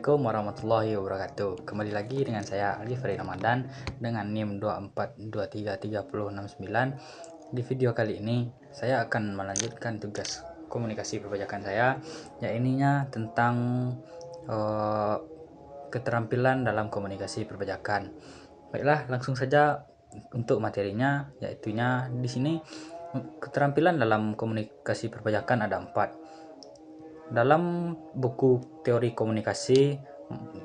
Assalamualaikum warahmatullahi wabarakatuh. Kembali lagi dengan saya Ali Ferry Ramadan dengan NIM 242330669. Di video kali ini saya akan melanjutkan tugas komunikasi perpajakan saya, yaitu tentang keterampilan dalam komunikasi perpajakan. Baiklah, langsung saja untuk materinya, yaitu di sini keterampilan dalam komunikasi perpajakan ada 4. Dalam buku teori komunikasi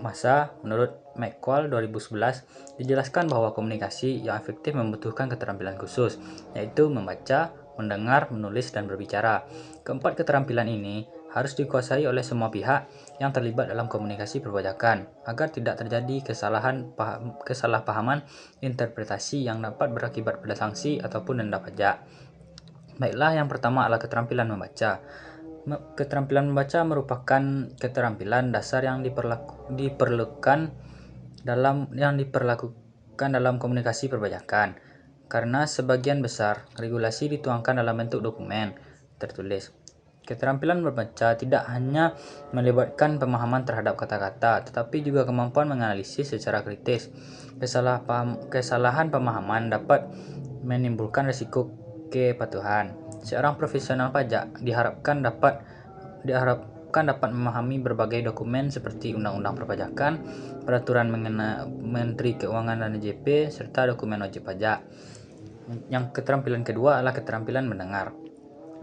massa menurut McCall 2011 dijelaskan bahwa komunikasi yang efektif membutuhkan keterampilan khusus, yaitu membaca, mendengar, menulis, dan berbicara. Keempat keterampilan ini harus dikuasai oleh semua pihak yang terlibat dalam komunikasi perpajakan agar tidak terjadi kesalahpahaman interpretasi yang dapat berakibat pada sanksi ataupun denda pajak. Baiklah, yang pertama adalah keterampilan membaca. Keterampilan membaca merupakan keterampilan dasar yang diperlukan dalam komunikasi perpajakan, karena sebagian besar regulasi dituangkan dalam bentuk dokumen tertulis. Keterampilan membaca tidak hanya melibatkan pemahaman terhadap kata-kata, tetapi juga kemampuan menganalisis secara kritis. Kesalahan pemahaman dapat menimbulkan risiko kepatuhan. Seorang profesional pajak diharapkan dapat memahami berbagai dokumen seperti Undang-Undang Perpajakan, Peraturan mengenai Menteri Keuangan dan DJP, serta dokumen wajib pajak. Yang keterampilan kedua adalah keterampilan mendengar.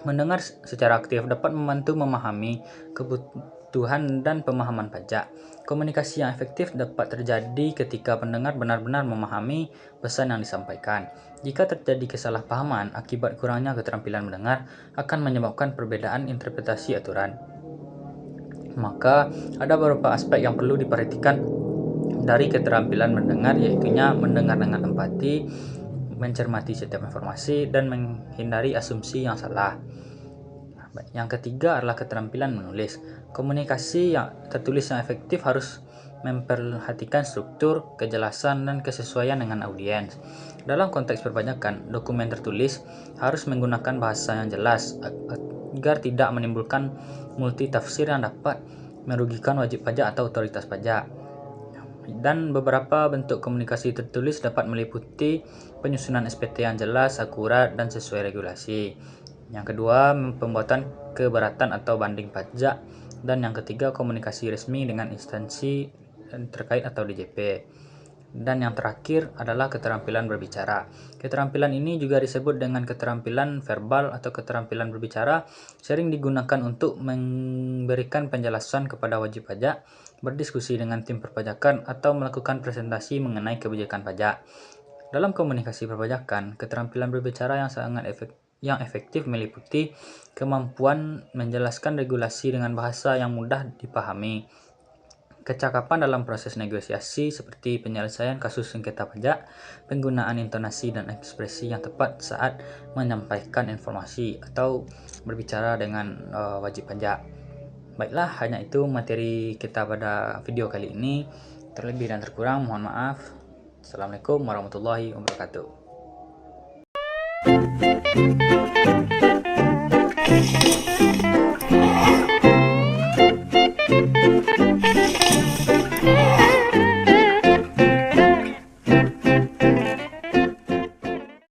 Mendengar secara aktif dapat membantu memahami kebutuhan dan pemahaman pajak. Komunikasi yang efektif dapat terjadi ketika pendengar benar-benar memahami pesan yang disampaikan. Jika terjadi kesalahpahaman akibat kurangnya keterampilan mendengar, akan menyebabkan perbedaan interpretasi aturan. Maka ada beberapa aspek yang perlu diperhatikan dari keterampilan mendengar, yaitu mendengar dengan empati, mencermati setiap informasi, dan menghindari asumsi yang salah. Yang ketiga adalah keterampilan menulis. Komunikasi yang tertulis yang efektif harus memperhatikan struktur, kejelasan, dan kesesuaian dengan audiens. Dalam konteks perpajakan, dokumen tertulis harus menggunakan bahasa yang jelas agar tidak menimbulkan multitafsir yang dapat merugikan wajib pajak atau otoritas pajak. Dan beberapa bentuk komunikasi tertulis dapat meliputi penyusunan SPT yang jelas, akurat, dan sesuai regulasi. Yang kedua, pembuatan keberatan atau banding pajak. Dan yang ketiga, komunikasi resmi dengan instansi terkait atau DJP. Dan yang terakhir adalah keterampilan berbicara. Keterampilan ini juga disebut dengan keterampilan verbal atau keterampilan berbicara, sering digunakan untuk memberikan penjelasan kepada wajib pajak, berdiskusi dengan tim perpajakan, atau melakukan presentasi mengenai kebijakan pajak. Dalam komunikasi perpajakan, keterampilan berbicara yang efektif meliputi kemampuan menjelaskan regulasi dengan bahasa yang mudah dipahami, kecakapan dalam proses negosiasi seperti penyelesaian kasus sengketa pajak, penggunaan intonasi dan ekspresi yang tepat saat menyampaikan informasi atau berbicara dengan wajib pajak. Baiklah, hanya itu materi kita pada video kali ini. Terlebih dan terkurang mohon maaf. Assalamualaikum warahmatullahi wabarakatuh.